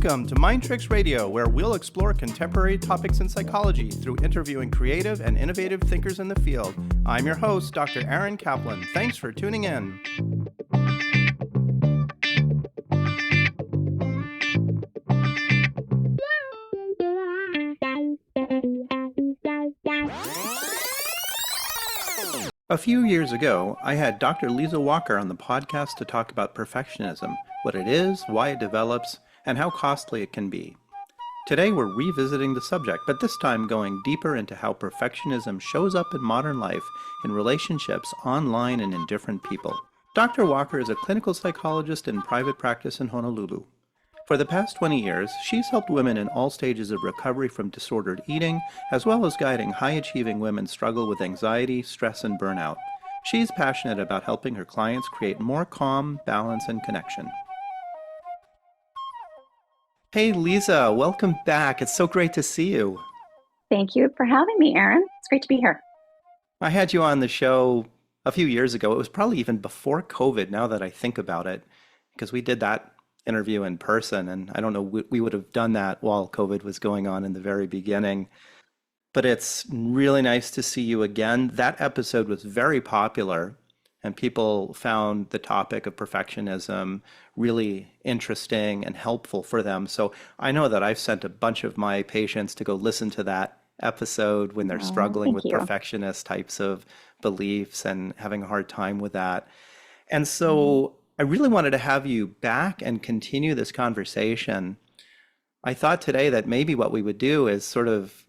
Welcome to MindTricks Radio, where we'll explore contemporary topics in psychology through interviewing creative and innovative thinkers in the field. I'm your host, Dr. Aaron Kaplan. Thanks for tuning in. A few years ago, I had Dr. Liza Wacker on the podcast to talk about perfectionism, what it is, why it develops, and how costly it can be. Today we're revisiting the subject, but this time going deeper into how perfectionism shows up in modern life, in relationships, online, and in different people. Dr. Wacker is a clinical psychologist in private practice in Honolulu. For the past 20 years, she's helped women in all stages of recovery from disordered eating, as well as guiding high-achieving women struggle with anxiety, stress, and burnout. She's passionate about helping her clients create more calm, balance, and connection. Hey, Liza, welcome back. It's so great to see you. Thank you for having me, Aaron. It's great to be here. I had you on the show a few years ago. It was probably even before COVID, now that I think about it, because we did that interview in person, and I don't know, we would have done that while COVID was going on in the very beginning. But it's really nice to see you again. That episode was very popular, and people found the topic of perfectionism really interesting and helpful for them. So I know that I've sent a bunch of my patients to go listen to that episode when they're struggling with perfectionist types of beliefs and having a hard time with that. And so I really wanted to have you back and continue this conversation. I thought today that maybe what we would do is sort of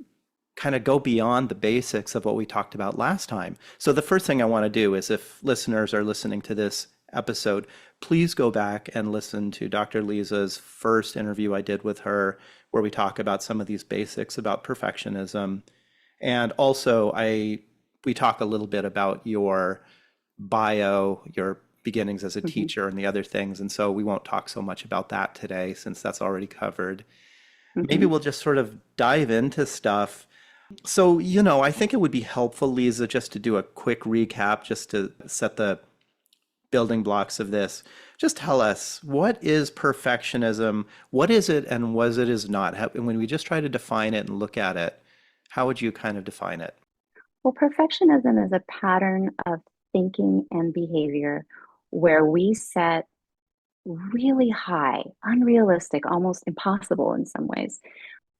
kind of go beyond the basics of what we talked about last time. So the first thing I want to do is, if listeners are listening to this episode, please go back and listen to Dr. Liza's first interview I did with her, where we talk about some of these basics about perfectionism. And also we talk a little bit about your bio, your beginnings as a teacher, and the other things. And so we won't talk so much about that today, since that's already covered. Maybe we'll just sort of dive into stuff. So, I think it would be helpful, Liza, just to do a quick recap, just to set the building blocks of this. Just tell us, what is perfectionism? What is it and what it is not? And when we just try to define it and look at it, how would you kind of define it? Well, perfectionism is a pattern of thinking and behavior where we set really high, unrealistic, almost impossible in some ways.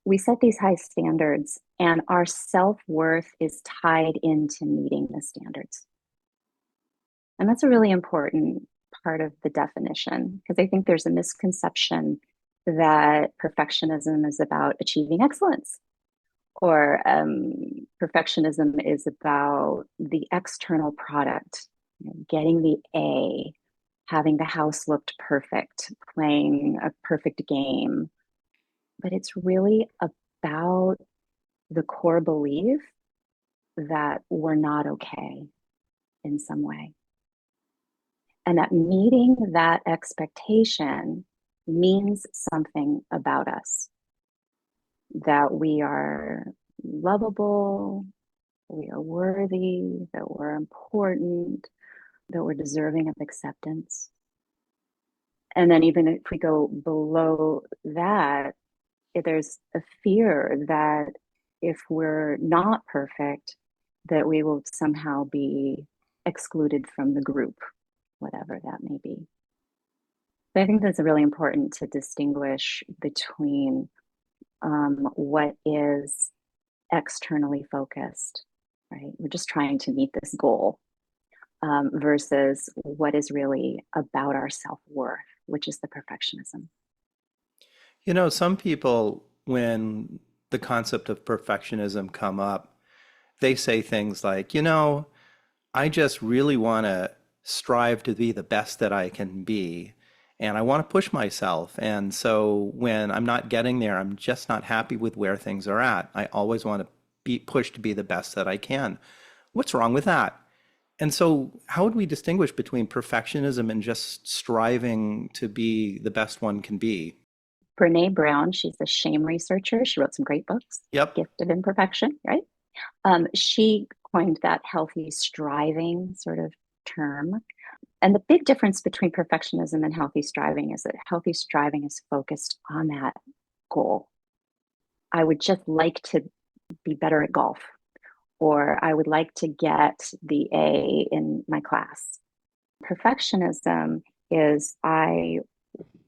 We set these high standards, and our self-worth is tied into meeting the standards. And that's a really important part of the definition, because I think there's a misconception that perfectionism is about achieving excellence, or perfectionism is about the external product, getting the A, having the house looked perfect, playing a perfect game. But it's really about the core belief that we're not okay in some way. And that meeting that expectation means something about us. That we are lovable, we are worthy, that we're important, that we're deserving of acceptance. And then even if we go below that, there's a fear that if we're not perfect, that we will somehow be excluded from the group, whatever that may be. But I think that's really important to distinguish between what is externally focused, right? We're just trying to meet this goal, versus what is really about our self-worth, which is the perfectionism. Some people, when the concept of perfectionism come up, they say things like, I just really want to strive to be the best that I can be, and I want to push myself. And so when I'm not getting there, I'm just not happy with where things are at. I always want to be pushed to be the best that I can. What's wrong with that? And so how would we distinguish between perfectionism and just striving to be the best one can be? Brene Brown, she's a shame researcher. She wrote some great books. Yep. Gift of Imperfection, right? She coined that healthy striving sort of term. And the big difference between perfectionism and healthy striving is that healthy striving is focused on that goal. I would just like to be better at golf, or I would like to get the A in my class. Perfectionism is I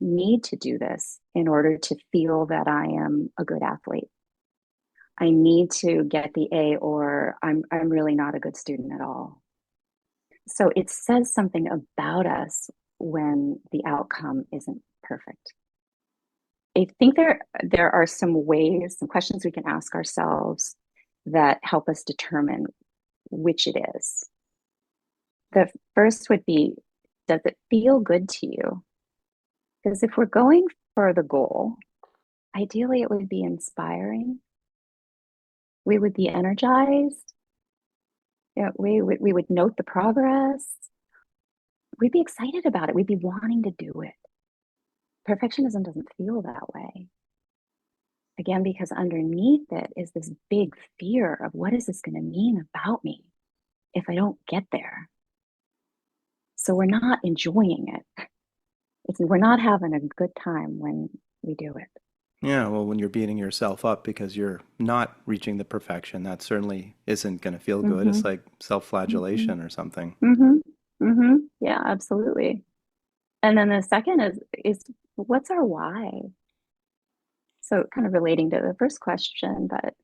need to do this in order to feel that I am a good athlete. I need to get the A, or I'm really not a good student at all. So it says something about us when the outcome isn't perfect. I think there are some ways, some questions we can ask ourselves that help us determine which it is. The first would be, does it feel good to you? Because if we're going for the goal, ideally it would be inspiring. We would be energized. You know, we would note the progress. We'd be excited about it. We'd be wanting to do it. Perfectionism doesn't feel that way. Again, because underneath it is this big fear of what is this going to mean about me if I don't get there? So we're not enjoying it. We're not having a good time when we do it. Yeah, well, when you're beating yourself up because you're not reaching the perfection, that certainly isn't going to feel good. Mm-hmm, It's like mm-hmm, self-flagellation or something. mm-hmm, mm-hmm. Yeah, absolutely. And then the second is what's our why? So kind of relating to the first question, but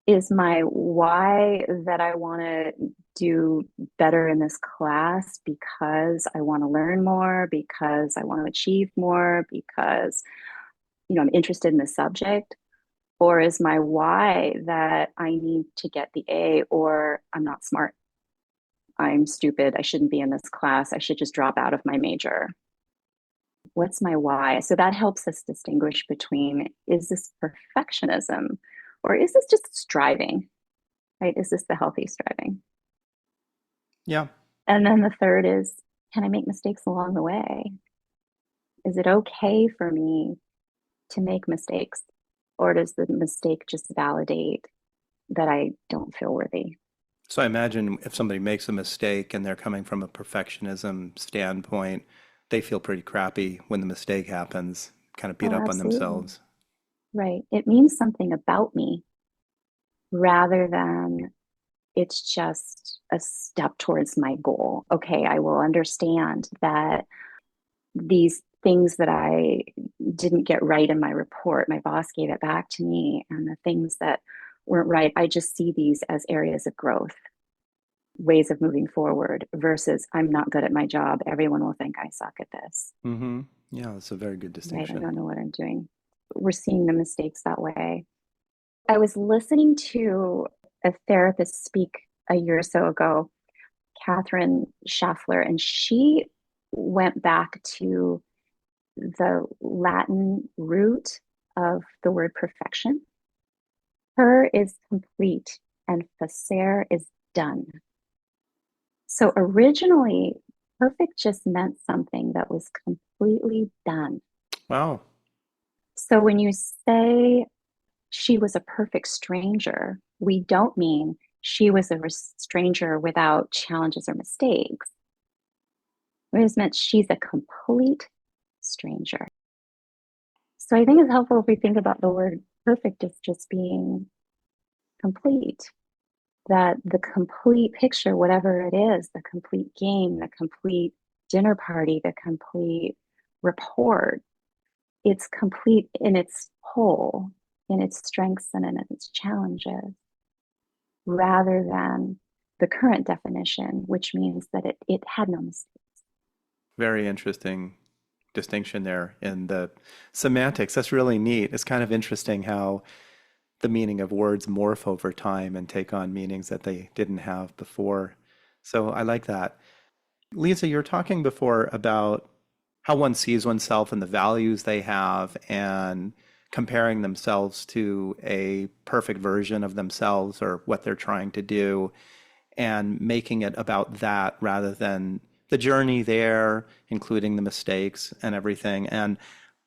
is my why that I want to do better in this class because I want to learn more, because I want to achieve more, because I'm interested in the subject? Or is my why that I need to get the A, or I'm not smart, I'm stupid, I shouldn't be in this class, I should just drop out of my major? What's my why? So that helps us distinguish between, is this perfectionism or is this just striving, right? Is this the healthy striving? Yeah. And then the third is, can I make mistakes along the way? Is it okay for me to make mistakes? Or does the mistake just validate that I don't feel worthy? So I imagine if somebody makes a mistake and they're coming from a perfectionism standpoint, they feel pretty crappy when the mistake happens, kind of beat Oh, up on absolutely. themselves. Right. It means something about me rather than it's just a step towards my goal. Okay, I will understand that these things that I didn't get right in my report, my boss gave it back to me, and the things that weren't right, I just see these as areas of growth, ways of moving forward versus I'm not good at my job. Everyone will think I suck at this, Mm-hmm. Yeah, that's a very good right? I distinction. don't know what I'm doing. We're seeing the mistakes that way. I was listening to a therapist speak a year or so ago, Catherine Schaffler, and she went back to the Latin root of the word perfection. Per is complete and facere is done. So originally, perfect just meant something that was completely done. Wow. So when you say she was a perfect stranger, we don't mean she was a stranger without challenges or mistakes. It just meant she's a complete stranger. So I think it's helpful if we think about the word perfect as just being complete, that the complete picture, whatever it is, the complete game, the complete dinner party, the complete report, it's complete in its whole, in its strengths and in its challenges, rather than the current definition, which means that it had no mistakes. Very interesting distinction there in the semantics. That's really neat. It's kind of interesting how the meaning of words morph over time and take on meanings that they didn't have before. So I like that. Lisa, you were talking before about how one sees oneself and the values they have and comparing themselves to a perfect version of themselves or what they're trying to do and making it about that rather than the journey there, including the mistakes and everything. And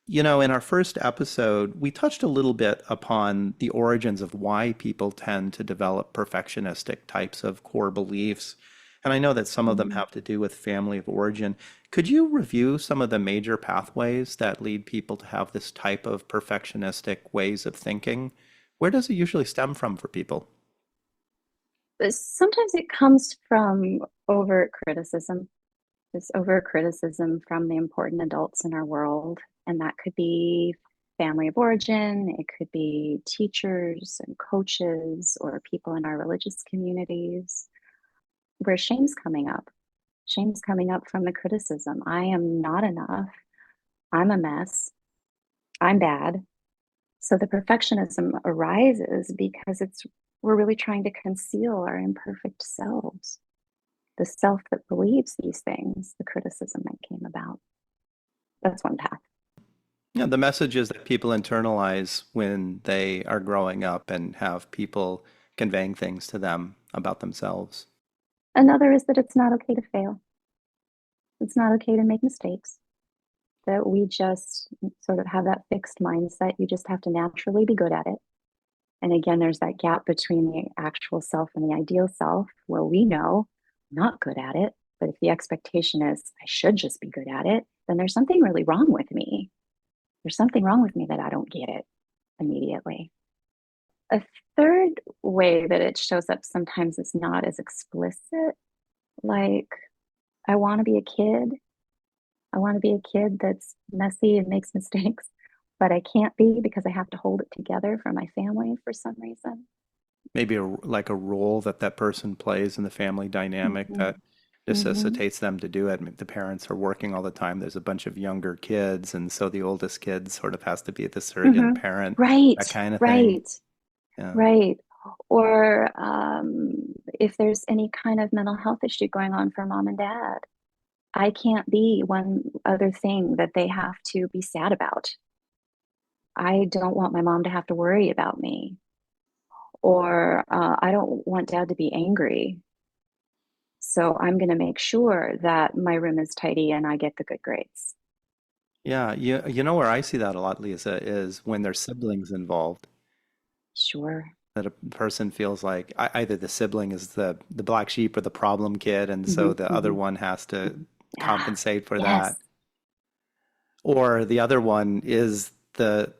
in our first episode, we touched a little bit upon the origins of why people tend to develop perfectionistic types of core beliefs. And I know that some of them Mhm. have to do with family of origin. Could you review some of the major pathways that lead people to have this type of perfectionistic ways of thinking? Where does it usually stem from for people? But sometimes it comes from overt criticism, this overt criticism from the important adults in our world. And that could be family of origin, it could be teachers and coaches or people in our religious communities where shame's coming up. Shame's coming up from the criticism. I am not enough. I'm a mess. I'm bad. So the perfectionism arises because it's we're really trying to conceal our imperfect selves. The self that believes these things, the criticism that came about. That's one path. Yeah, the messages that people internalize when they are growing up and have people conveying things to them about themselves. Another is that it's not okay to fail. It's not okay to make mistakes. That we just sort of have that fixed mindset. You just have to naturally be good at it. And again, there's that gap between the actual self and the ideal self where we know I'm not good at it. But if the expectation is I should just be good at it, then there's something really wrong with me. There's something wrong with me that I don't get it immediately. A third way that it shows up sometimes is not as explicit. Like, I want to be a kid. I want to be a kid that's messy and makes mistakes, but I can't be because I have to hold it together for my family for some reason. Maybe like a role that that person plays in the family dynamic Mm-hmm. that Mm-hmm. necessitates them to do it. I mean, the parents are working all the time. There's a bunch of younger kids, and so the oldest kid sort of has to be the surrogate Mm-hmm. parent, Right, that kind of thing. right, Yeah. right. Or if there's any kind of mental health issue going on for mom and dad, I can't be one other thing that they have to be sad about. I don't want my mom to have to worry about me, or I don't want dad to be angry. So I'm going to make sure that my room is tidy and I get the good grades. Yeah, you know where I see that a lot, Lisa, is when there's siblings involved. Sure. That a person feels like either the sibling is the black sheep or the problem kid, and so Hmm. the other Hmm. one has to Hmm. Yeah. compensate for Yes. that. Or the other one is the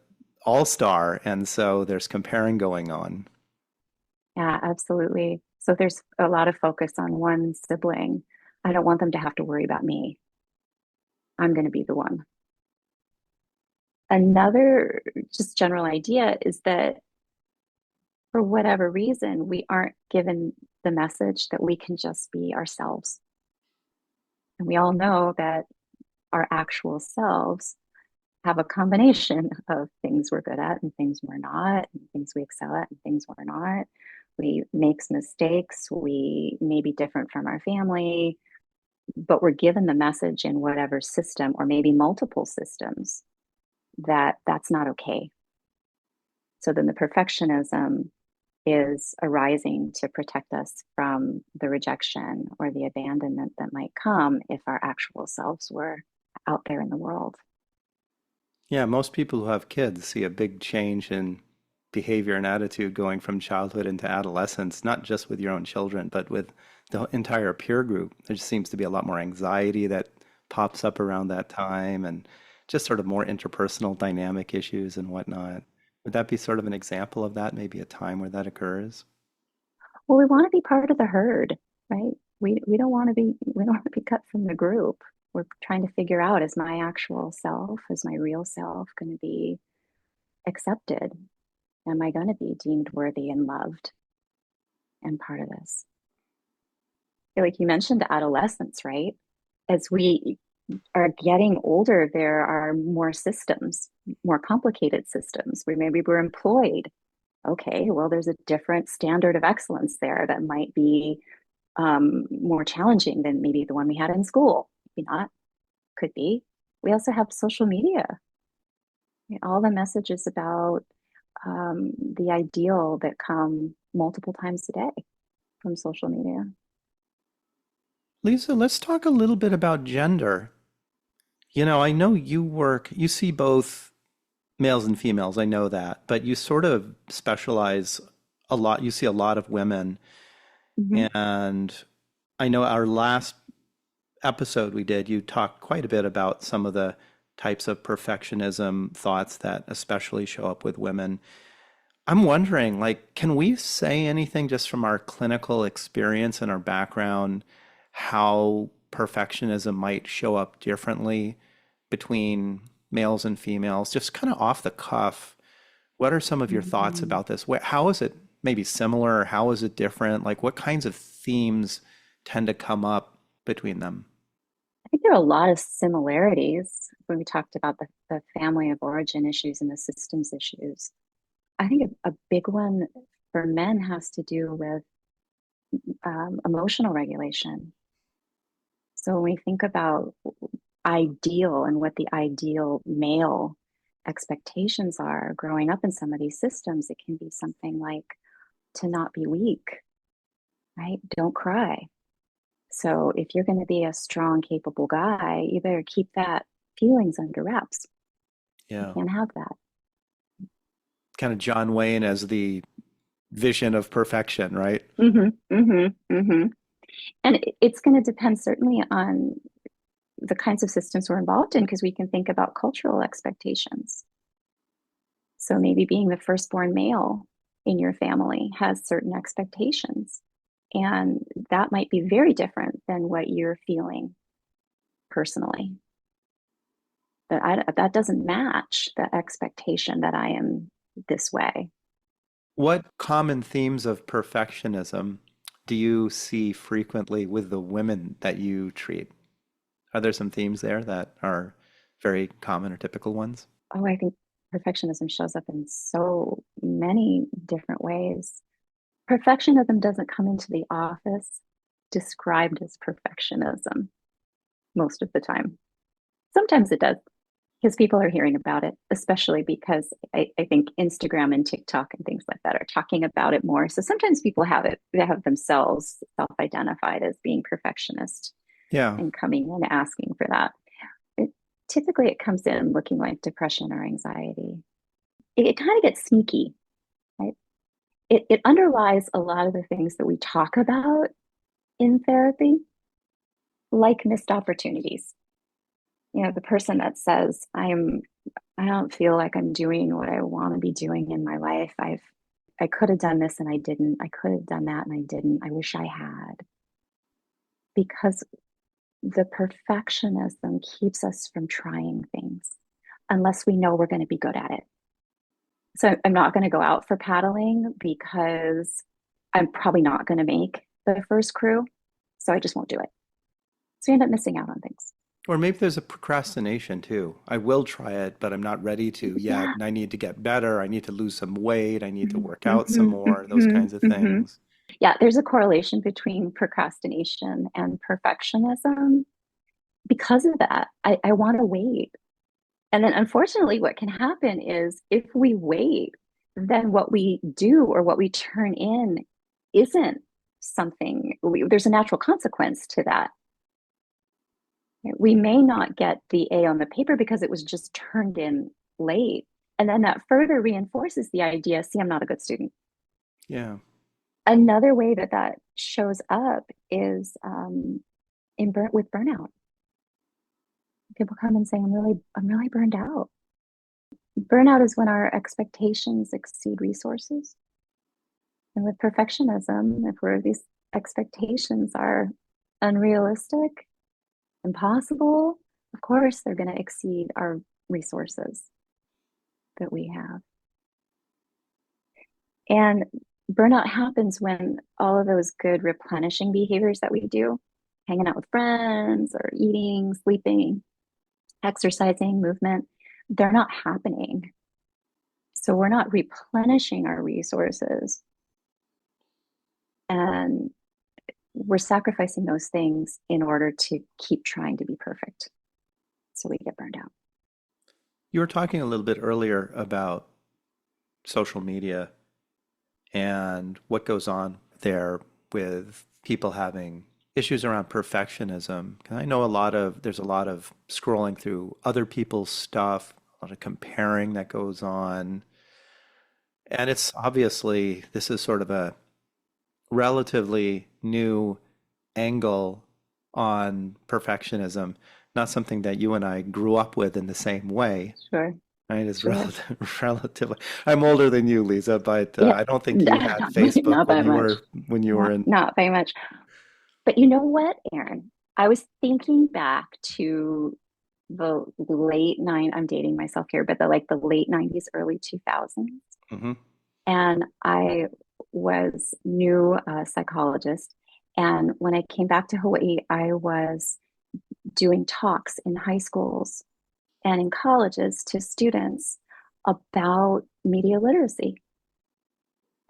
all-star, and so there's comparing going on. Yeah, absolutely. So there's a lot of focus on one sibling. I don't want them to have to worry about me. I'm going to be the one. Another just general idea is that for whatever reason, we aren't given the message that we can just be ourselves. And we all know that our actual selves have a combination of things we're good at and things we're not, and things we excel at and things we're not. We make mistakes. We may be different from our family, but we're given the message in whatever system or maybe multiple systems that that's not okay. So then the perfectionism is arising to protect us from the rejection or the abandonment that might come if our actual selves were out there in the world. Yeah, most people who have kids see a big change in behavior and attitude going from childhood into adolescence, not just with your own children, but with the entire peer group. There just seems to be a lot more anxiety that pops up around that time and just sort of more interpersonal dynamic issues and whatnot. Would that be sort of an example of that, maybe a time where that occurs? Well, we want to be part of the herd, right? We don't want to be we don't want to be cut from the group. We're trying to figure out is my actual self, is my real self going to be accepted? Am I going to be deemed worthy and loved and part of this? Like you mentioned adolescence, right? As we are getting older, there are more systems, more complicated systems where maybe we're employed. Okay, well, there's a different standard of excellence there that might be more challenging than maybe the one we had in school. Maybe not, could be. We also have social media, all the messages about the ideal that come multiple times a day from social media. Lisa, let's talk a little bit about gender. You know, I know you see both males and females, I know that, but you sort of specialize a lot. You see a lot of women, Mm-hmm. and I know our last episode we did, you talked quite a bit about some of the types of perfectionism thoughts that especially show up with women. I'm wondering, like, can we say anything just from our clinical experience and our background, how perfectionism might show up differently between males and females, just kind of off the cuff? What are some of your thoughts Mhm. about this? How is it maybe similar? How is it different? Like, what kinds of themes tend to come up between them? I think there are a lot of similarities when we talked about the family of origin issues and the systems issues. I think a big one for men has to do with emotional regulation. So when we think about ideal and what the ideal male expectations are growing up in some of these systems, it can be something like to not be weak, right? Don't cry. So if you're going to be a strong, capable guy, you better keep that feelings under wraps. You Yeah. can't have that. Kind of John Wayne as the vision of perfection, right? And it's going to depend certainly on the kinds of systems we're involved in, because we can think about cultural expectations. So maybe being the firstborn male in your family has certain expectations, and that might be very different than what you're feeling personally. That doesn't match the expectation that I am this way. What common themes of perfectionism do you see frequently with the women that you treat? Are there some themes there that are very common or typical ones? Oh, I think perfectionism shows up in so many different ways. Perfectionism doesn't come into the office described as perfectionism most of the time. Sometimes it does, because people are hearing about it, especially because I think Instagram and TikTok and things like that are talking about it more. So sometimes people have it, they have themselves self-identified as being perfectionist Yeah. and coming in asking for that. It, typically, it comes in looking like depression or anxiety. It kind of gets sneaky, right? It underlies a lot of the things that we talk about in therapy, like missed opportunities. You know, the person that says, I don't feel like I'm doing what I want to be doing in my life. I could have done this and I didn't. I could have done that and I didn't. I wish I had. Because the perfectionism keeps us from trying things unless we know we're going to be good at it. So I'm not going to go out for paddling because I'm probably not going to make the first crew. So I just won't do it. So you end up missing out on things. Or maybe there's a procrastination too. I will try it, but I'm not ready to yet. Yeah. And I need to get better. I need to lose some weight. I need to Mhm, work out some mhm, more, those mhm, kinds of mhm. things. Yeah, there's a correlation between procrastination and perfectionism. Because of that, I want to wait. And then unfortunately, what can happen is if we wait, then what we do or what we turn in isn't there's a natural consequence to that. We may not get the A on the paper because it was just turned in late. And then that further reinforces the idea, see, I'm not a good student. Yeah. Another way that that shows up is with burnout. People come and say, I'm really burned out. Burnout is when our expectations exceed resources. And with perfectionism, these expectations are unrealistic, impossible, of course, they're going to exceed our resources that we have. And burnout happens when all of those good replenishing behaviors that we do, hanging out with friends or eating, sleeping, exercising, movement, they're not happening. So we're not replenishing our resources, and we're sacrificing those things in order to keep trying to be perfect. So we get burned out. You were talking a little bit earlier about social media and what goes on there with people having issues around perfectionism. I know there's a lot of scrolling through other people's stuff, a lot of comparing that goes on. And it's obviously, this is sort of a relatively new angle on perfectionism, not something that you and I grew up with in the same way. Sure, Right, is sure. relatively. I'm older than you, Lisa, but Yeah, I don't think you had not, Facebook not by much. when you were Not in. not by much. But you know what, Aaron? I was thinking back to the late nine, I'm dating myself here, but the late 90s, early 2000s. Hmm. And I was new psychologist. And when I came back to Hawaii, I was doing talks in high schools and in colleges to students about media literacy.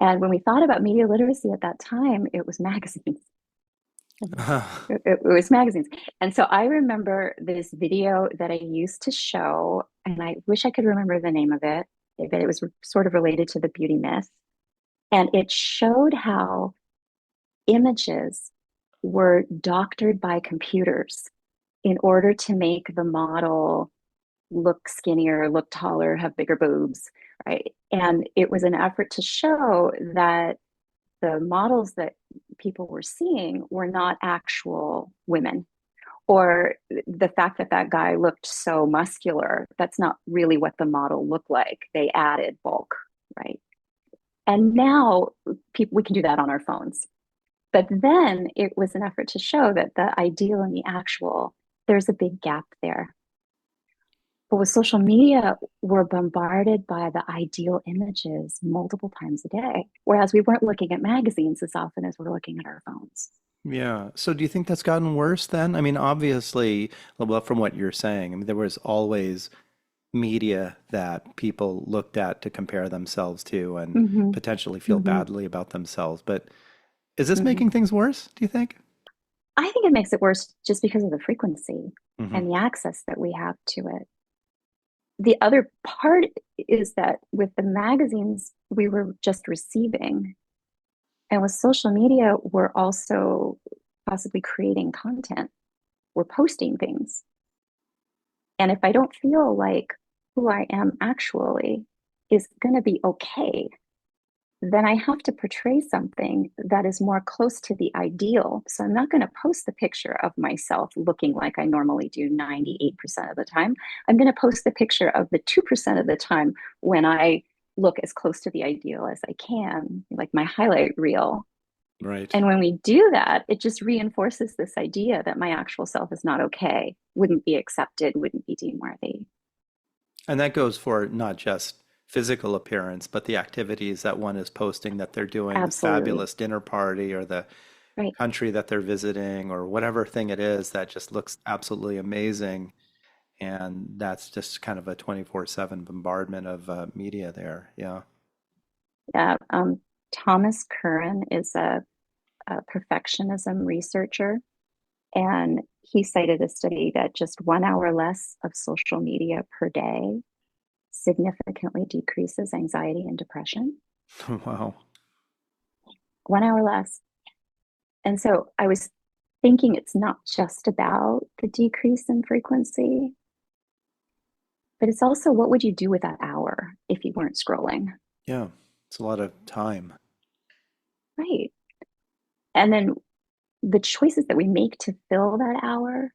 And when we thought about media literacy at that time, it was magazines. It was magazines. And so I remember this video that I used to show, and I wish I could remember the name of it, but it was sort of related to the beauty myth. And it showed how images were doctored by computers in order to make the model look skinnier, look taller, have bigger boobs, right? And it was an effort to show that the models that people were seeing were not actual women. Or the fact that that guy looked so muscular, that's not really what the model looked like. They added bulk, right? And now we can do that on our phones. But then it was an effort to show that the ideal and the actual, there's a big gap there. But with social media, we're bombarded by the ideal images multiple times a day, whereas we weren't looking at magazines as often as we're looking at our phones. Yeah. So do you think that's gotten worse then? I mean, obviously, well, from what you're saying, I mean, there was always media that people looked at to compare themselves to and Mm-hmm. potentially feel Mm-hmm. badly about themselves. But is this Mm-hmm. making things worse, do you think? I think it makes it worse just because of the frequency Hmm. and the access that we have to it. The other part is that with the magazines, we were just receiving. And with social media, we're also possibly creating content. We're posting things. And if I don't feel like who I am actually is going to be okay, then I have to portray something that is more close to the ideal. So I'm not going to post the picture of myself looking like I normally do 98% of the time. I'm going to post the picture of the 2% of the time when I look as close to the ideal as I can, like my highlight reel. Right. And when we do that, it just reinforces this idea that my actual self is not okay, wouldn't be accepted, wouldn't be deemed worthy. And that goes for not just physical appearance, but the activities that one is posting that they're doing, the Absolutely. fabulous dinner party or the Right. country that they're visiting or whatever thing it is that just looks absolutely amazing. And that's just kind of a 24/7 bombardment of media there. Yeah. Yeah. Thomas Curran is a perfectionism researcher, and he cited a study that just 1 hour less of social media per day significantly decreases anxiety and depression. Wow. 1 hour less. And so I was thinking it's not just about the decrease in frequency, but it's also what would you do with that hour if you weren't scrolling? Yeah. It's a lot of time. Right. And then the choices that we make to fill that hour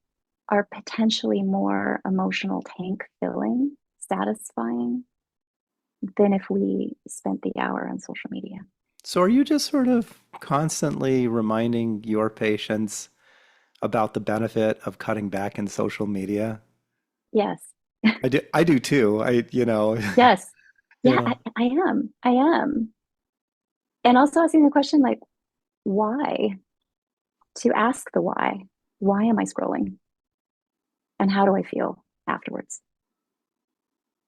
are potentially more emotional tank filling, satisfying than if we spent the hour on social media. So are you just sort of constantly reminding your patients about the benefit of cutting back in social media? Yes. I do too. Yes. Yeah, Yeah. I am. I am. And also asking the question like, why? To ask the why. Why am I scrolling? And how do I feel afterwards?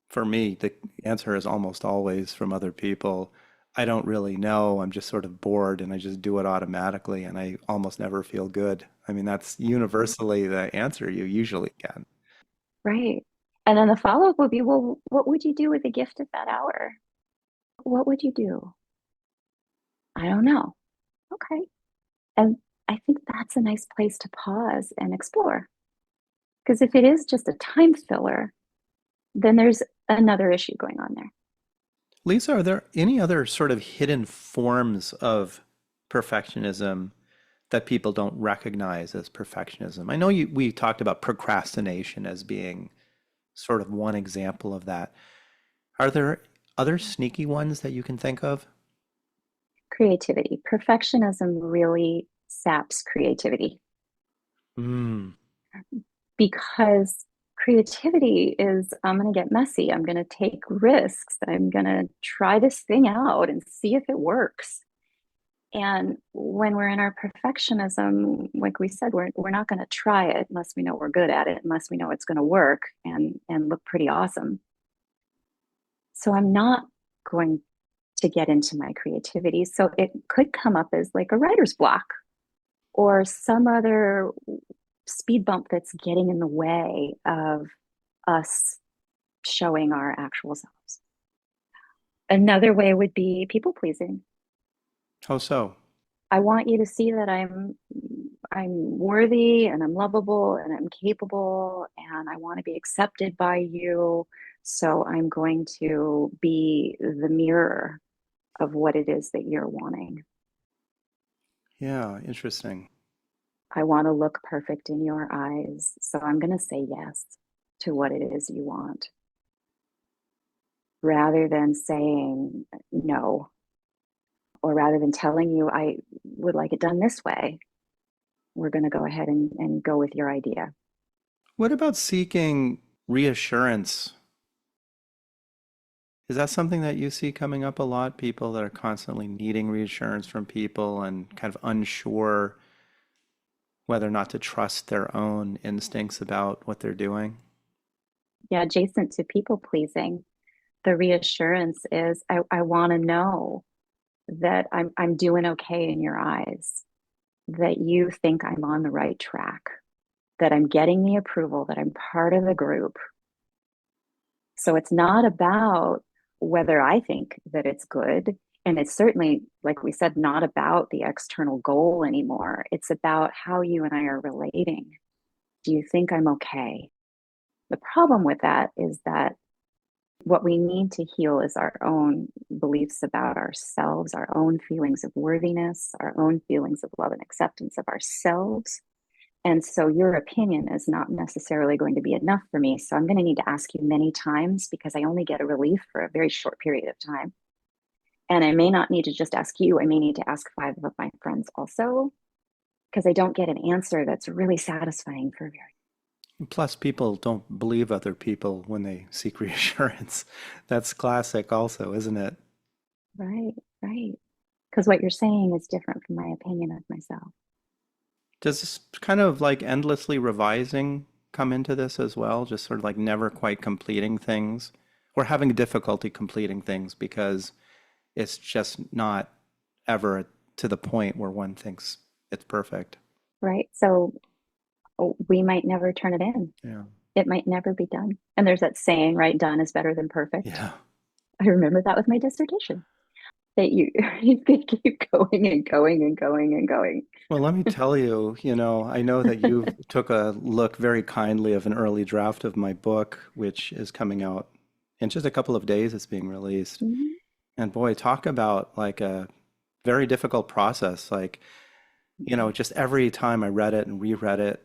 For me, the answer is almost always from other people. I don't really know. I'm just sort of bored and I just do it automatically and I almost never feel good. I mean, that's universally the answer you usually get. Right. And then the follow up would be, well, what would you do with the gift of that hour? What would you do? I don't know. Okay. And I think that's a nice place to pause and explore. Because if it is just a time filler, then there's another issue going on there. Lisa, are there any other sort of hidden forms of perfectionism that people don't recognize as perfectionism? I know we talked about procrastination as being sort of one example of that. Are there other sneaky ones that you can think of? Creativity. Perfectionism really saps creativity Mm. because creativity is, I'm going to get messy. I'm going to take risks. I'm going to try this thing out and see if it works. And when we're in our perfectionism, like we said, we're not going to try it unless we know we're good at it, unless we know it's going to work and look pretty awesome. So I'm not going to get into my creativity. So it could come up as like a writer's block or some other speed bump that's getting in the way of us showing our actual selves. Another way would be people pleasing. How so? I want you to see that I'm worthy and I'm lovable and I'm capable and I want to be accepted by you. So I'm going to be the mirror of what it is that you're wanting. Yeah, interesting. I want to look perfect in your eyes. So I'm going to say yes to what it is you want rather than saying no, or rather than telling you I would like it done this way. We're going to go ahead and go with your idea. What about seeking reassurance? Is that something that you see coming up a lot? People that are constantly needing reassurance from people and kind of unsure whether or not to trust their own instincts about what they're doing? Yeah, adjacent to people pleasing, the reassurance is I want to know that I'm doing okay in your eyes, that you think I'm on the right track, that I'm getting the approval, that I'm part of the group. So it's not about whether I think that it's good. And it's certainly, like we said, not about the external goal anymore. It's about how you and I are relating. Do you think I'm okay? The problem with that is that what we need to heal is our own beliefs about ourselves, our own feelings of worthiness, our own feelings of love and acceptance of ourselves. And so your opinion is not necessarily going to be enough for me. So I'm going to need to ask you many times because I only get a relief for a very short period of time. And I may not need to just ask you, I may need to ask 5 of my friends also because I don't get an answer that's really satisfying for a very. Plus, people don't believe other people when they seek reassurance. That's classic, also, isn't it? Right, right. Because what you're saying is different from my opinion of myself. Does this kind of like endlessly revising come into this as well? Just sort of like never quite completing things or having difficulty completing things because it's just not ever to the point where one thinks it's perfect. Right. So we might never turn it in. Yeah. It might never be done. And there's that saying, right? Done is better than perfect. Yeah. I remember that with my dissertation, that you could keep going and going and going and going. Well, let me tell you, I know that you took a look very kindly of an early draft of my book, which is coming out in just a couple of days. It's being released. Mhm. And boy, talk about like a very difficult process. Like, just every time I read it and reread it,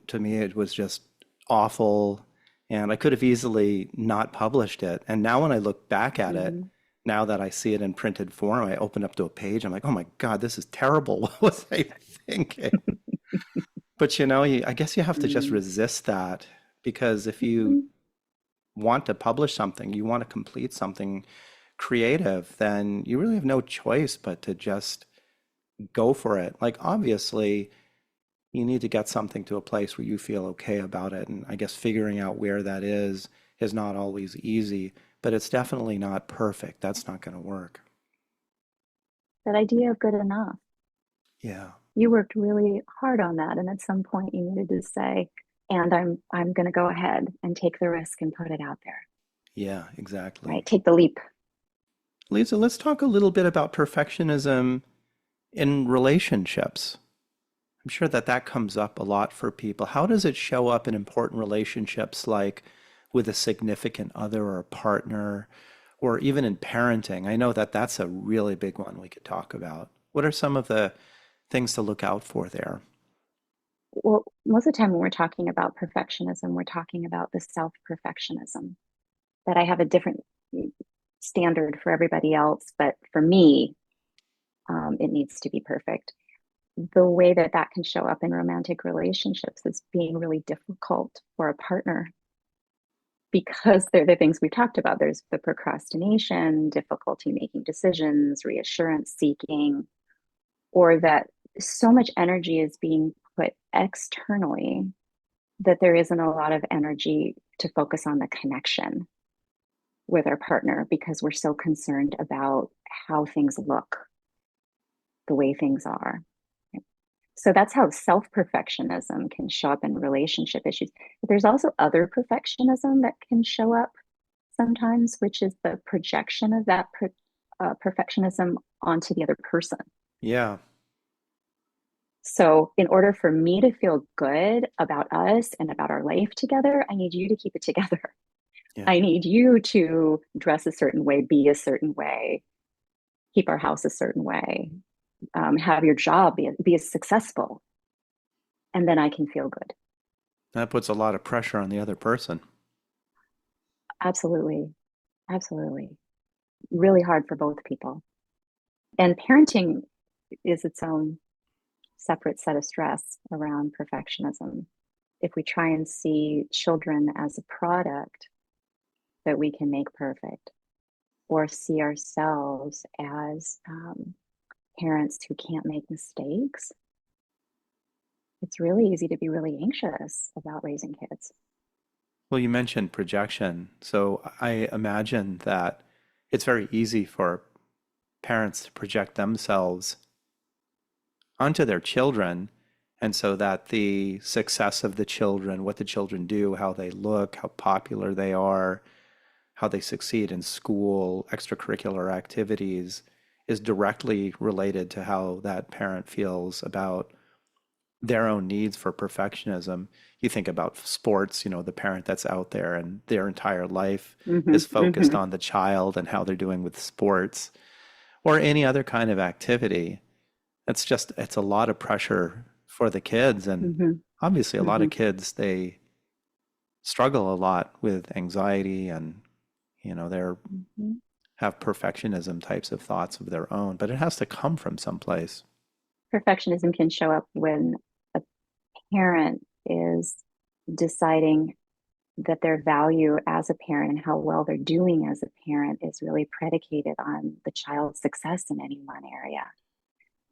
to me, it was just awful. And I could have easily not published it. And now when I look back at it, Mhm. now that I see it in printed form, I open up to a page, I'm like, oh my God, this is terrible. What was I thinking? But I guess you have to just Mhm. resist that because if you Mhm. want to publish something, you want to complete something creative, then you really have no choice but to just go for it. Like, obviously, you need to get something to a place where you feel okay about it. And I guess figuring out where that is not always easy, but it's definitely not perfect. That's not going to work. That idea of good enough. Yeah. You worked really hard on that. And at some point you needed to say, and I'm gonna go ahead and take the risk and put it out there. Yeah, exactly. Right? Take the leap. Lisa, let's talk a little bit about perfectionism in relationships. I'm sure that that comes up a lot for people. How does it show up in important relationships like with a significant other or a partner, or even in parenting? I know that that's a really big one we could talk about. What are some of the things to look out for there? Well, most of the time when we're talking about perfectionism, we're talking about the self-perfectionism, that I have a different standard for everybody else, but for me, it needs to be perfect. The way that that can show up in romantic relationships is being really difficult for a partner because they're the things we've talked about. There's the procrastination, difficulty making decisions, reassurance seeking, or that so much energy is being put externally that there isn't a lot of energy to focus on the connection with our partner because we're so concerned about how things look, the way things are. So that's how self-perfectionism can show up in relationship issues. But there's also other perfectionism that can show up sometimes, which is the projection of that perfectionism onto the other person. Yeah. So, in order for me to feel good about us and about our life together, I need you to keep it together. Yeah. I need you to dress a certain way, be a certain way, keep our house a certain way, have your job be successful, and then I can feel good. That puts a lot of pressure on the other person. Absolutely. Absolutely. Really hard for both people. And parenting is its own separate set of stress around perfectionism. If we try and see children as a product that we can make perfect, or see ourselves as parents who can't make mistakes, it's really easy to be really anxious about raising kids. Well, you mentioned projection. So I imagine that it's very easy for parents to project themselves onto their children. And so that the success of the children, what the children do, how they look, how popular they are, how they succeed in school, extracurricular activities, is directly related to how that parent feels about their own needs for perfectionism. You think about sports, the parent that's out there and their entire life Mm-hmm, is focused mm-hmm, on the child and how they're doing with sports or any other kind of activity. It's a lot of pressure for the kids. And mm-hmm, obviously, a lot mm-hmm, of kids, they struggle a lot with anxiety and, they're mm-hmm. have perfectionism types of thoughts of their own, but it has to come from someplace. Perfectionism can show up when a parent is deciding that their value as a parent and how well they're doing as a parent is really predicated on the child's success in any one area.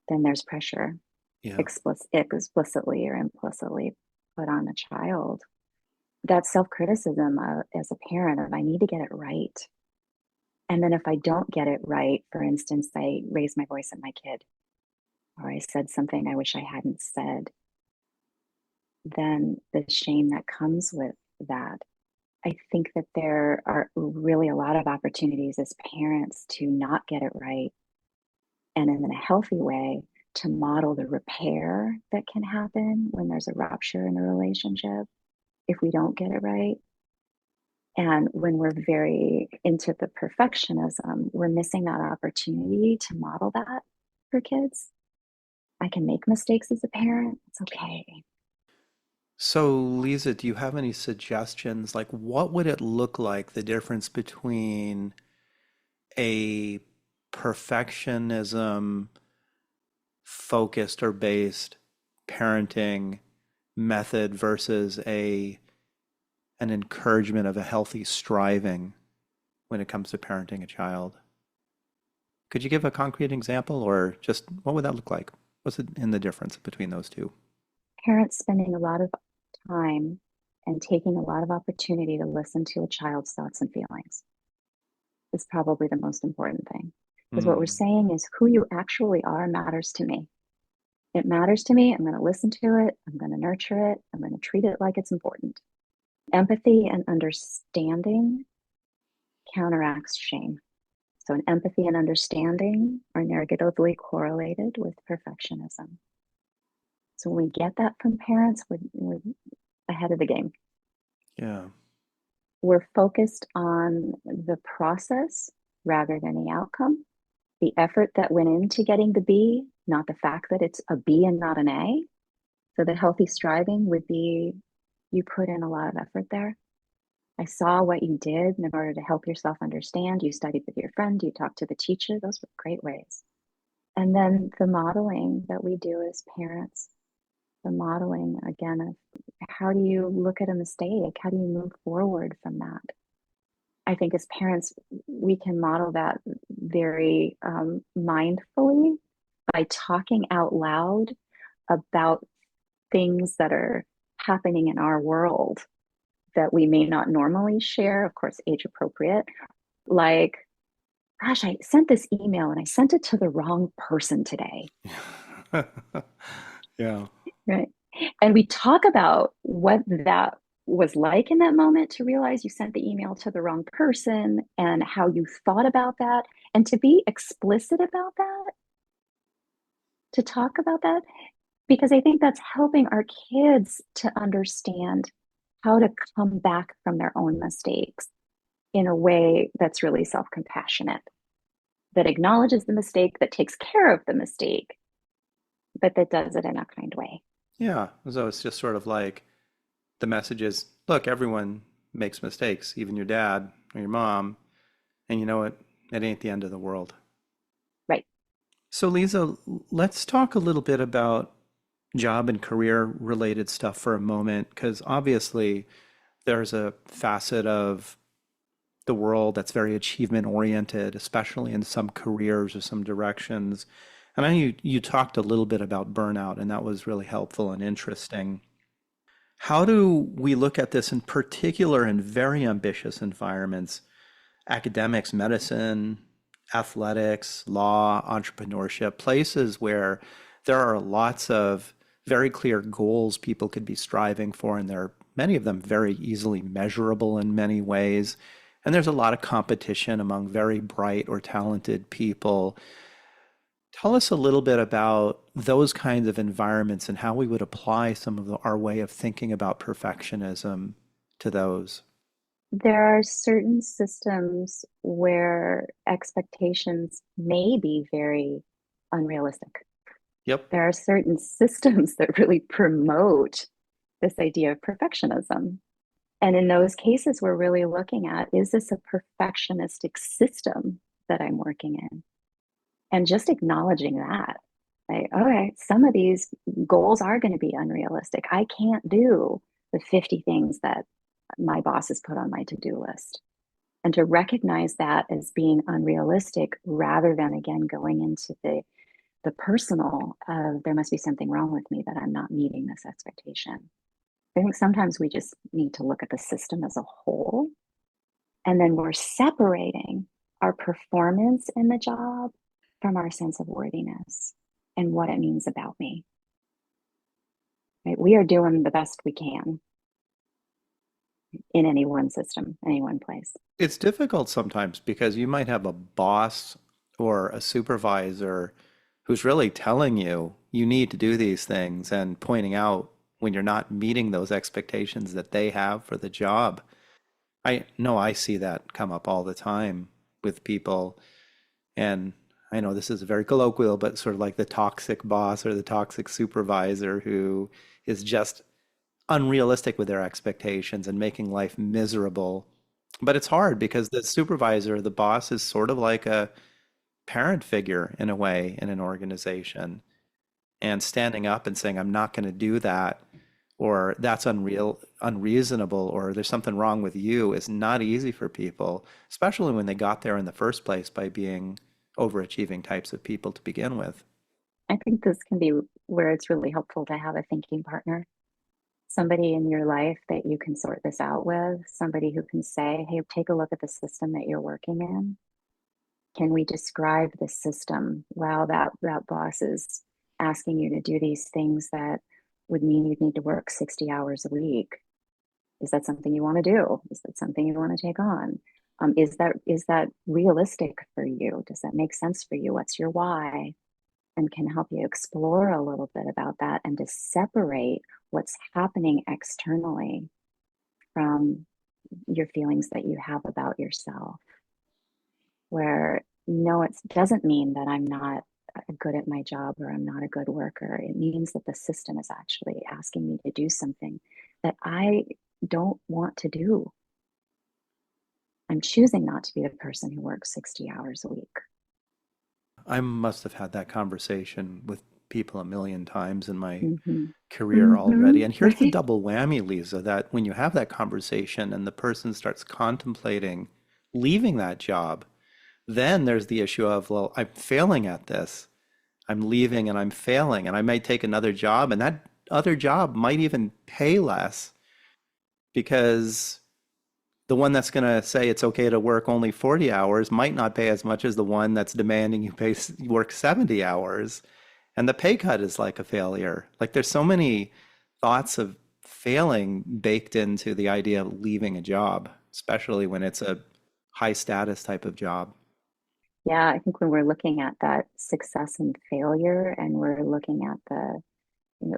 Then there's pressure Yeah. explicitly or implicitly put on the child. That self-criticism as a parent of I need to get it right. And then if I don't get it right, for instance, I raise my voice at my kid, or I said something I wish I hadn't said, then the shame that comes with that. I think that there are really a lot of opportunities as parents to not get it right, and in a healthy way to model the repair that can happen when there's a rupture in a relationship if we don't get it right. And when we're very into the perfectionism, we're missing that opportunity to model that for kids. I can make mistakes as a parent. It's okay. So, Lisa, do you have any suggestions? Like, what would it look like, the difference between a perfectionism focused or based parenting method versus an encouragement of a healthy striving when it comes to parenting a child? Could you give a concrete example or just what would that look like? What's in the difference between those two? Parents spending a lot of time and taking a lot of opportunity to listen to a child's thoughts and feelings is probably the most important thing. Because what we're Hmm. saying is who you actually are matters to me. It matters to me. I'm going to listen to it. I'm going to nurture it. I'm going to treat it like it's important. Empathy and understanding counteracts shame. So, an empathy and understanding are negatively correlated with perfectionism. So, when we get that from parents, we're ahead of the game. Yeah. We're focused on the process rather than the outcome the effort that went into getting the B, not the fact that it's a B and not an A. So the healthy striving would be you put in a lot of effort there. I saw what you did in order to help yourself understand. You studied with your friend, you talked to the teacher. Those were great ways. And then the modeling that we do as parents, the modeling again of how do you look at a mistake? How do you move forward from that? I think as parents, we can model that very mindfully by talking out loud about things that are happening in our world that we may not normally share, of course, age appropriate. Like, gosh, I sent this email and I sent it to the wrong person today. Yeah. Right. And we talk about what that was like in that moment to realize you sent the email to the wrong person and how you thought about that. And to be explicit about that, to talk about that, because I think that's helping our kids to understand how to come back from their own mistakes in a way that's really self compassionate, that acknowledges the mistake, that takes care of the mistake, but that does it in a kind way. Yeah. So it's just sort of like the message is, look, everyone makes mistakes, even your dad or your mom, and you know what? It ain't the end of the world. Right. So, Lisa, let's talk a little bit about job and career related stuff for a moment, because obviously there's a facet of the world that's very achievement oriented, especially in some careers or some directions. And I know you talked a little bit about burnout, and that was really helpful and interesting. How do we look at this in particular in very ambitious environments, academics, medicine, athletics, law, entrepreneurship, places where there are lots of very clear goals people could be striving for, and they're many of them very easily measurable in many ways. And there's a lot of competition among very bright or talented people. Tell us a little bit about those kinds of environments and how we would apply some of our way of thinking about perfectionism to those. There are certain systems where expectations may be very unrealistic. Yep. There are certain systems that really promote this idea of perfectionism. And in those cases, we're really looking at, is this a perfectionistic system that I'm working in? And just acknowledging that, like, all right, some of these goals are going to be unrealistic. I can't do the 50 things that my boss has put on my to-do list. And to recognize that as being unrealistic rather than again going into the personal of there must be something wrong with me that I'm not meeting this expectation. I think sometimes we just need to look at the system as a whole. And then we're separating our performance in the job from our sense of worthiness and what it means about me. Right? We are doing the best we can in any one system, any one place. It's difficult sometimes because you might have a boss or a supervisor who's really telling you you need to do these things and pointing out when you're not meeting those expectations that they have for the job. I know I see that come up all the time with people. And I know this is very colloquial, but sort of like the toxic boss or the toxic supervisor who is just unrealistic with their expectations and making life miserable. But it's hard because the supervisor, the boss, is sort of like a parent figure in a way in an organization. And standing up and saying, I'm not going to do that, or that's unreasonable, or there's something wrong with you is not easy for people, especially when they got there in the first place by being overachieving types of people to begin with. I think this can be where it's really helpful to have a thinking partner, somebody in your life that you can sort this out with, somebody who can say, hey, take a look at the system that you're working in. Can we describe the system? Wow, that boss is asking you to do these things that would mean you'd need to work 60 hours a week. Is that something you want to do? Is that something you want to take on? Is that realistic for you? Does that make sense for you? What's your why? And can help you explore a little bit about that and to separate what's happening externally from your feelings that you have about yourself. Where no, it doesn't mean that I'm not good at my job or I'm not a good worker. It means that the system is actually asking me to do something that I don't want to do. I'm choosing not to be the person who works 60 hours a week. I must have had that conversation with people a million times in my Hmm. career Hmm. already. And here's the Right? double whammy, Lisa, that when you have that conversation and the person starts contemplating leaving that job, then there's the issue of, well, I'm failing at this. I'm leaving and I'm failing, and I might take another job, and that other job might even pay less because the one that's going to say it's okay to work only 40 hours might not pay as much as the one that's demanding you work 70 hours. And the pay cut is like a failure. Like there's so many thoughts of failing baked into the idea of leaving a job, especially when it's a high status type of job. Yeah, I think when we're looking at that success and failure, and we're looking at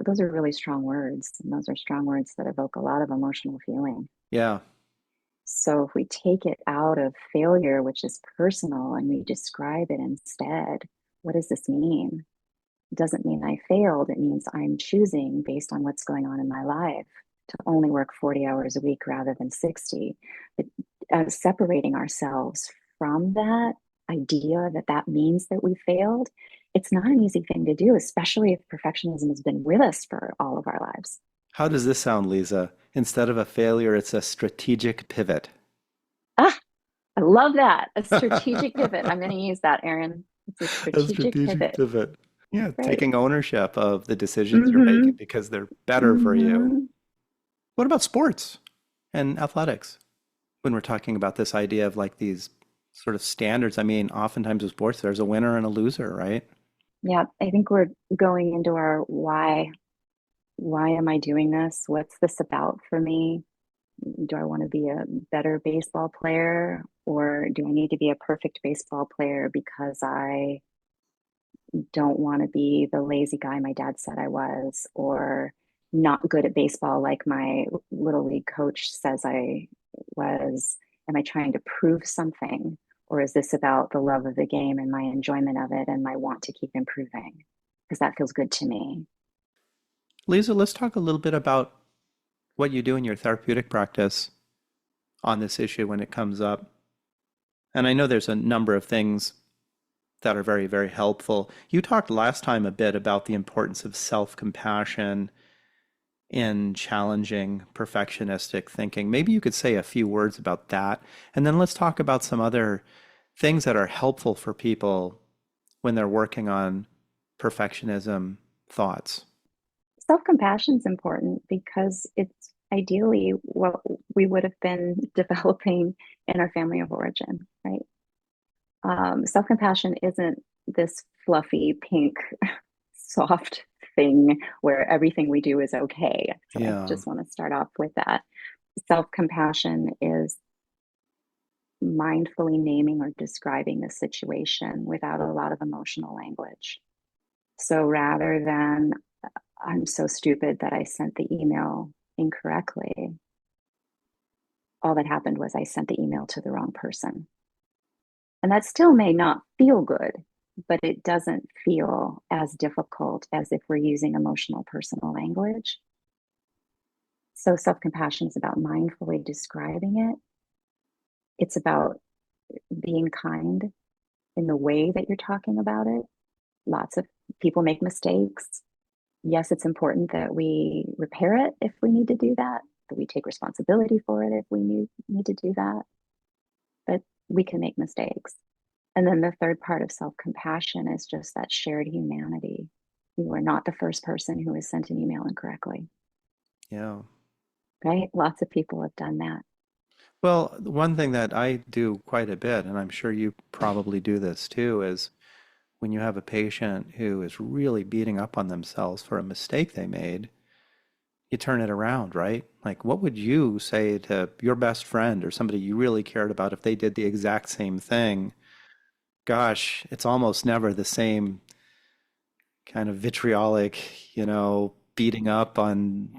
those are really strong words, and those are strong words that evoke a lot of emotional feeling. Yeah. So if we take it out of failure, which is personal, and we describe it instead, what does this mean? It doesn't mean I failed. It means I'm choosing based on what's going on in my life to only work 40 hours a week rather than 60. But separating ourselves from that idea that that means that we failed, it's not an easy thing to do, especially if perfectionism has been with us for all of our lives. How does this sound, Lisa? Instead of a failure, it's a strategic pivot. Ah, I love that. A strategic pivot. A I'm going to use that, Erin. It's a strategic strategic pivot. pivot. Yeah, Right. taking ownership of the decisions you're making Mm-hmm. because they're better for you. Mm-hmm. What about sports and athletics? When we're talking about this idea of like these sort of standards, I mean, oftentimes with sports, there's a winner and a loser, right? Yeah, I think we're going into our why. Why am I doing this? What's this about for me? Do I want to be a better baseball player, or do I need to be a perfect baseball player because I don't want to be the lazy guy my dad said I was, or not good at baseball like my little league coach says I was? Am I trying to prove something? Or is this about the love of the game and my enjoyment of it and my want to keep improving? Because that feels good to me. Lisa, let's talk a little bit about what you do in your therapeutic practice on this issue when it comes up. And I know there's a number of things that are very, very helpful. You talked last time a bit about the importance of self-compassion in challenging perfectionistic thinking. Maybe you could say a few words about that. And then let's talk about some other things that are helpful for people when they're working on perfectionism thoughts. Self-compassion is important because it's ideally what we would have been developing in our family of origin, right? Self-compassion isn't this fluffy, pink, soft thing where everything we do is okay. So I Yeah. just want to start off with that. Self-compassion is mindfully naming or describing the situation without a lot of emotional language. So rather than, I'm so stupid that I sent the email incorrectly, all that happened was I sent the email to the wrong person. And that still may not feel good, but it doesn't feel as difficult as if we're using emotional personal language. So self compassion is about mindfully describing it. It's about being kind in the way that you're talking about it. Lots of people make mistakes. Yes, it's important that we repair it if we need to do that, that we take responsibility for it if we need to do that. But we can make mistakes. And then the third part of self compassion is just that shared humanity. You are not the first person who has sent an email incorrectly, Yeah. right? Lots of people have done that. Well, one thing that I do quite a bit, and I'm sure you probably do this too, is when you have a patient who is really beating up on themselves for a mistake they made, you turn it around, right? Like, what would you say to your best friend or somebody you really cared about if they did the exact same thing? Gosh, it's almost never the same kind of vitriolic, beating up on,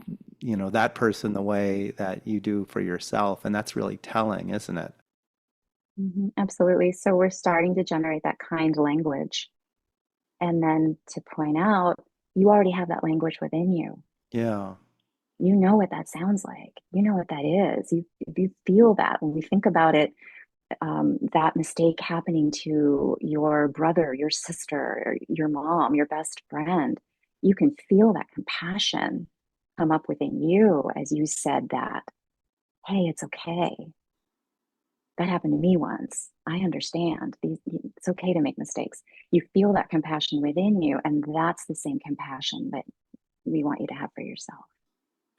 that person the way that you do for yourself. And that's really telling, isn't it? Absolutely. So we're starting to generate that kind language. And then to point out, you already have that language within you. Yeah. You know what that sounds like. You know what that is. You feel that when we think about it, that mistake happening to your brother, your sister, your mom, your best friend, you can feel that compassion come up within you as you said that. Hey, it's okay. That happened to me once. I understand. It's okay to make mistakes. You feel that compassion within you, and that's the same compassion that we want you to have for yourself.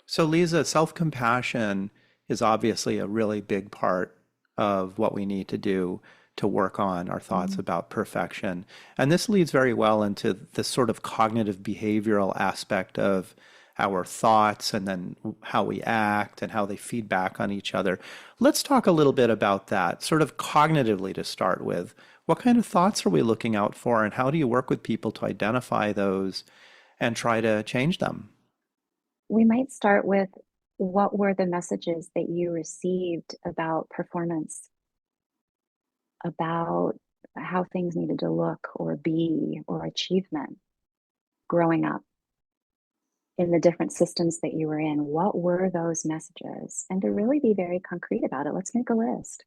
So, Lisa, self-compassion is obviously a really big part of what we need to do to work on our thoughts Mhm. about perfection. And this leads very well into the sort of cognitive behavioral aspect of our thoughts and then how we act and how they feed back on each other. Let's talk a little bit about that, sort of cognitively to start with. What kind of thoughts are we looking out for, and how do you work with people to identify those and try to change them? We might start with what were the messages that you received about performance, about how things needed to look or be or achievement growing up in the different systems that you were in. What were those messages? And to really be very concrete about it, let's make a list.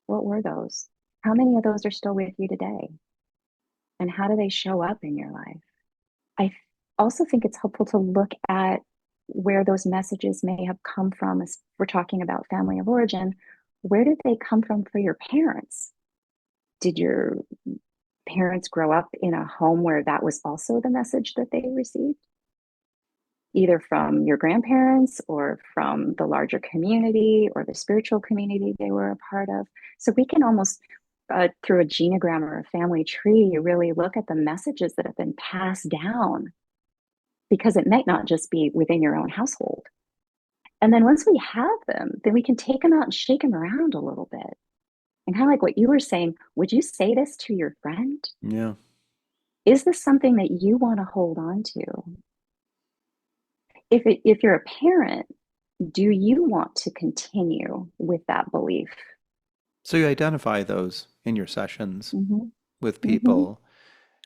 What were those? How many of those are still with you today? And how do they show up in your life? I also think it's helpful to look at where those messages may have come from. As we're talking about family of origin, where did they come from for your parents? Did your parents grow up in a home where that was also the message that they received, either from your grandparents or from the larger community or the spiritual community they were a part of? So we can almost, through a genogram or a family tree, really look at the messages that have been passed down, because it might not just be within your own household. And then once we have them, then we can take them out and shake them around a little bit. And kind of like what you were saying, would you say this to your friend? Yeah. Is this something that you want to hold on to? If you're a parent, do you want to continue with that belief? So you identify those in your sessions Mm-hmm. with Mm-hmm. people,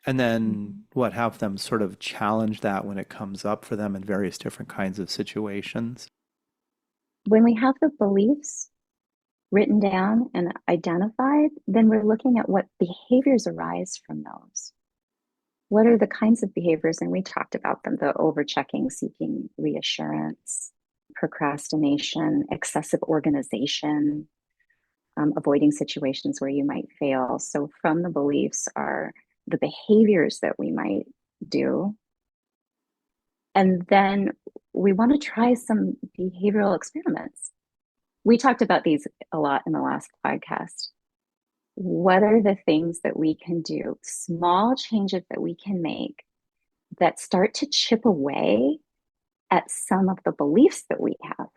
and then Mm-hmm. what, have them sort of challenge that when it comes up for them in various different kinds of situations. When we have the beliefs written down and identified, then we're looking at what behaviors arise from those. What are the kinds of behaviors? And we talked about them: the overchecking, seeking reassurance, procrastination, excessive organization, avoiding situations where you might fail. So, from the beliefs are the behaviors that we might do. And then we want to try some behavioral experiments. We talked about these a lot in the last podcast. What are the things that we can do, small changes that we can make that start to chip away at some of the beliefs that we have?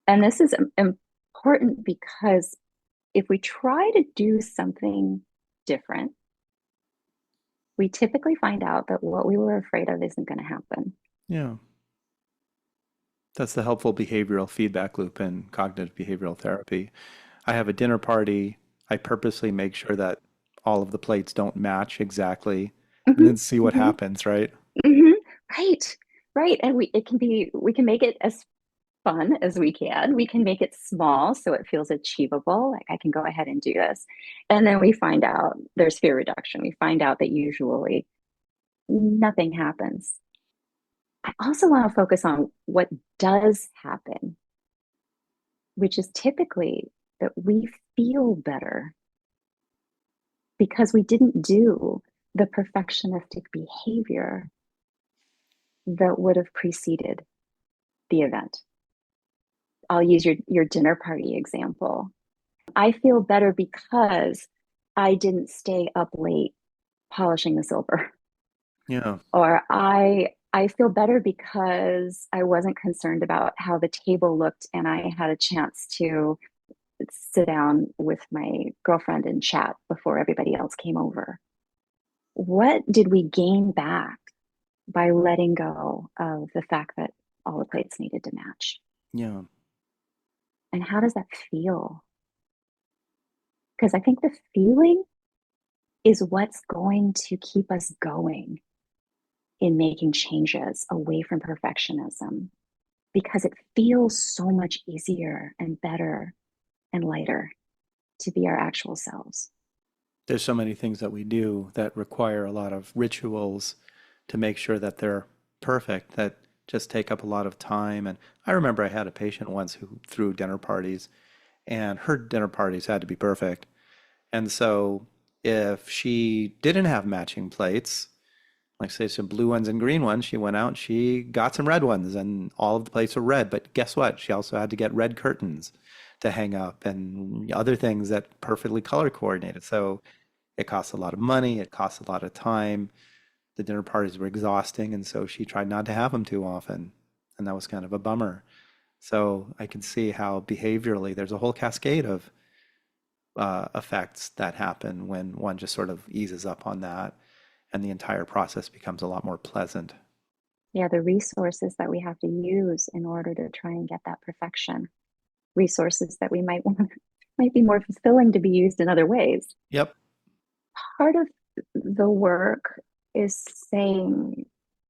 And this is important because if we try to do something different, we typically find out that what we were afraid of isn't going to happen. Yeah, that's the helpful behavioral feedback loop in cognitive behavioral therapy. I have a dinner party. I purposely make sure that all of the plates don't match exactly, and then see Mm-hmm, what mm-hmm, happens, right? mm-hmm. Right, right. And we can make it as fun as we can. We can make it small so it feels achievable. Like I can go ahead and do this. And then we find out there's fear reduction. We find out that usually nothing happens. I also want to focus on what does happen, which is typically that we feel better because we didn't do the perfectionistic behavior that would have preceded the event. I'll use your dinner party example. I feel better because I didn't stay up late polishing the silver. Yeah. Or I feel better because I wasn't concerned about how the table looked and I had a chance to sit down with my girlfriend and chat before everybody else came over. What did we gain back by letting go of the fact that all the plates needed to match? Yeah. And how does that feel? Because I think the feeling is what's going to keep us going in making changes away from perfectionism, because it feels so much easier and better and lighter to be our actual selves. There's so many things that we do that require a lot of rituals to make sure that they're perfect, that just take up a lot of time. And I remember I had a patient once who threw dinner parties, and her dinner parties had to be perfect. And so if she didn't have matching plates, like say some blue ones and green ones, she went out and she got some red ones and all of the plates were red. But guess what? She also had to get red curtains to hang up and other things that perfectly color coordinated. So it costs a lot of money, it costs a lot of time. The dinner parties were exhausting, and so she tried not to have them too often. And that was kind of a bummer. So I can see how behaviorally there's a whole cascade of effects that happen when one just sort of eases up on that, and the entire process becomes a lot more pleasant. Yeah, the resources that we have to use in order to try and get that perfection, resources that we might want, might be more fulfilling to be used in other ways. Yep. Part of the work is saying,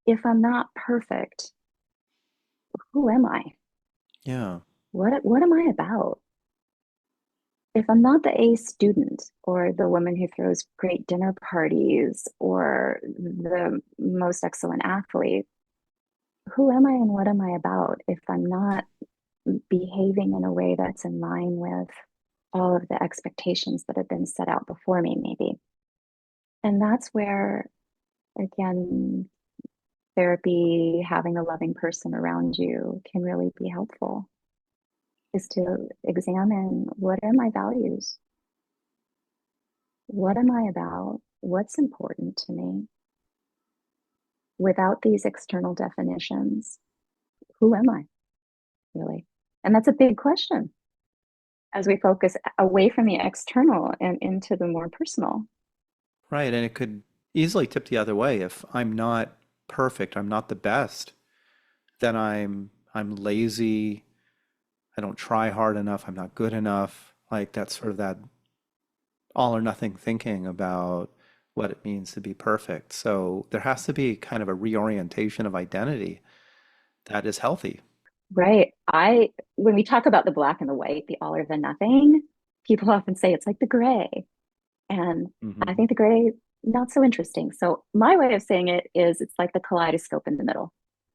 if I'm not perfect, who am I? Yeah. What am I about? If I'm not the A student or the woman who throws great dinner parties or the most excellent athlete, who am I and what am I about if I'm not behaving in a way that's in line with all of the expectations that have been set out before me, maybe? And that's where, again, therapy, having a loving person around you can really be helpful, is to examine, what are my values? What am I about? What's important to me? Without these external definitions, who am I really? And that's a big question as we focus away from the external and into the more personal. Right. And it could easily tip the other way. If I'm not perfect, I'm not the best, then I'm lazy, I don't try hard enough, I'm not good enough. Like that's sort of that all or nothing thinking about what it means to be perfect. So there has to be kind of a reorientation of identity that is healthy. Right. When we talk about the black and the white, the all or the nothing, people often say it's like the gray. And I Hmm. think the gray, not so interesting. So my way of saying it is it's like the kaleidoscope in the middle,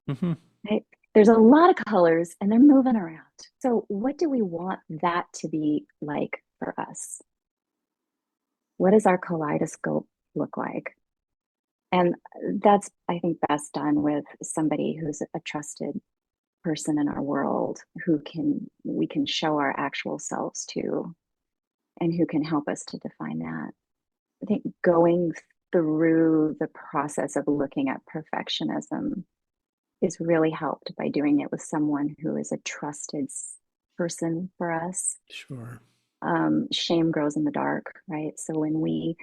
Hmm. right? There's a lot of colors and they're moving around. So what do we want that to be like for us? What does our kaleidoscope look like? And that's, I think, best done with somebody who's a trusted person in our world who can we can show our actual selves to and who can help us to define that. I think going through the process of looking at perfectionism is really helped by doing it with someone who is a trusted person for us. Sure. Shame grows in the dark, right? So when we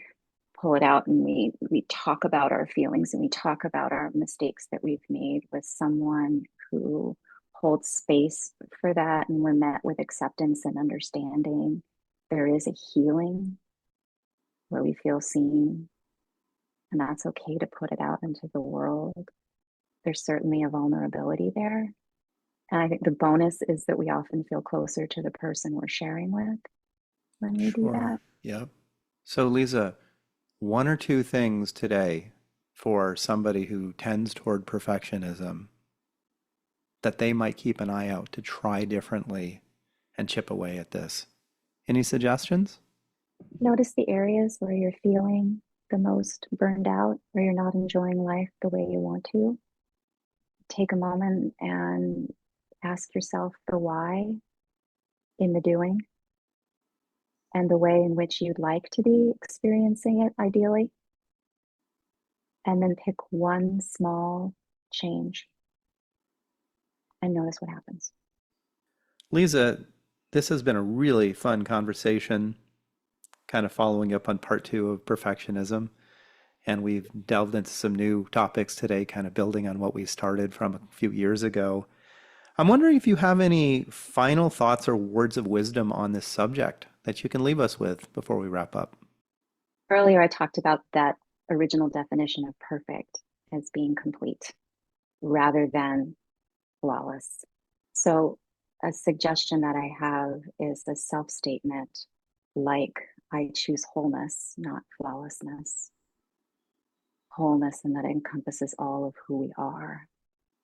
pull it out and we talk about our feelings and we talk about our mistakes that we've made with someone who holds space for that, and we're met with acceptance and understanding, there is a healing where we feel seen, and that's okay to put it out into the world. There's certainly a vulnerability there. And I think the bonus is that we often feel closer to the person we're sharing with when we do that. Sure. Yep. So, Lisa, one or two things today for somebody who tends toward perfectionism that they might keep an eye out to try differently and chip away at this. Any suggestions? Notice the areas where you're feeling the most burned out, where you're not enjoying life the way you want to. Take a moment and ask yourself the why in the doing and the way in which you'd like to be experiencing it ideally. And then pick one small change and notice what happens. Lisa, this has been a really fun conversation, kind of following up on part two of perfectionism. And we've delved into some new topics today, kind of building on what we started from a few years ago. I'm wondering if you have any final thoughts or words of wisdom on this subject that you can leave us with before we wrap up. Earlier, I talked about that original definition of perfect as being complete rather than flawless. So, a suggestion that I have is a self statement like, I choose wholeness, not flawlessness. Wholeness, and that encompasses all of who we are.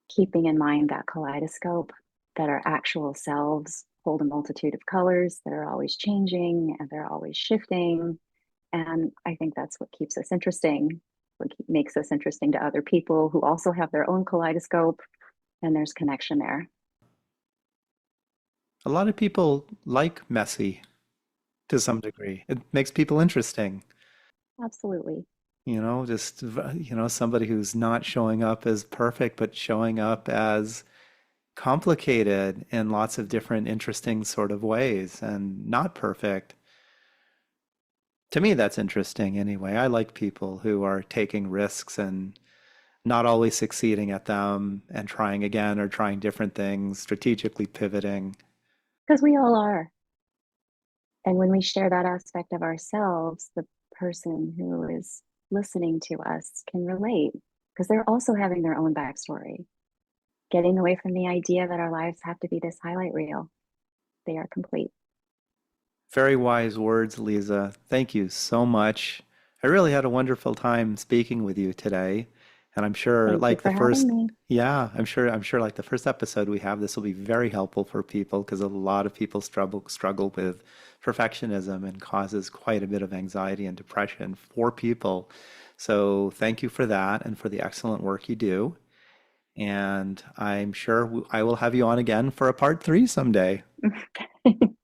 Keeping in mind that kaleidoscope, that our actual selves hold a multitude of colors that are always changing and they're always shifting. And I think that's what keeps us interesting, what makes us interesting to other people who also have their own kaleidoscope, and there's connection there. A lot of people like messy to some degree. It makes people interesting. Absolutely. Just, somebody who's not showing up as perfect, but showing up as complicated in lots of different interesting sort of ways and not perfect. To me, that's interesting anyway. I like people who are taking risks and not always succeeding at them and trying again or trying different things, strategically pivoting. Because we all are. And when we share that aspect of ourselves, the person who is listening to us can relate because they're also having their own backstory, getting away from the idea that our lives have to be this highlight reel. They are complete. Very wise words, Lisa. Thank you so much. I really had a wonderful time speaking with you today. And I'm sure Thank you like the for having first, me. yeah, I'm sure like the first episode we have, this will be very helpful for people because a lot of people struggle with perfectionism and causes quite a bit of anxiety and depression for people. So thank you for that and for the excellent work you do. And I'm sure I will have you on again for a part three someday.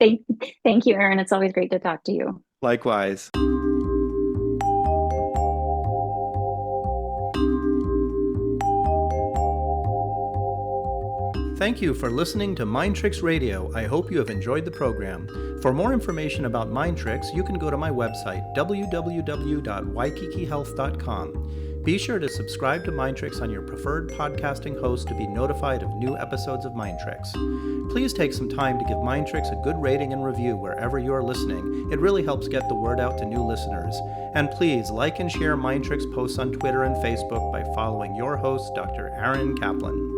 thank, thank you, Erin. It's always great to talk to you. Likewise. Thank you for listening to MindTricks Radio. I hope you have enjoyed the program. For more information about MindTricks, you can go to my website, www.waikikihealth.com. Be sure to subscribe to MindTricks on your preferred podcasting host to be notified of new episodes of MindTricks. Please take some time to give MindTricks a good rating and review wherever you are listening. It really helps get the word out to new listeners. And please like and share MindTricks posts on Twitter and Facebook by following your host, Dr. Aaron Kaplan.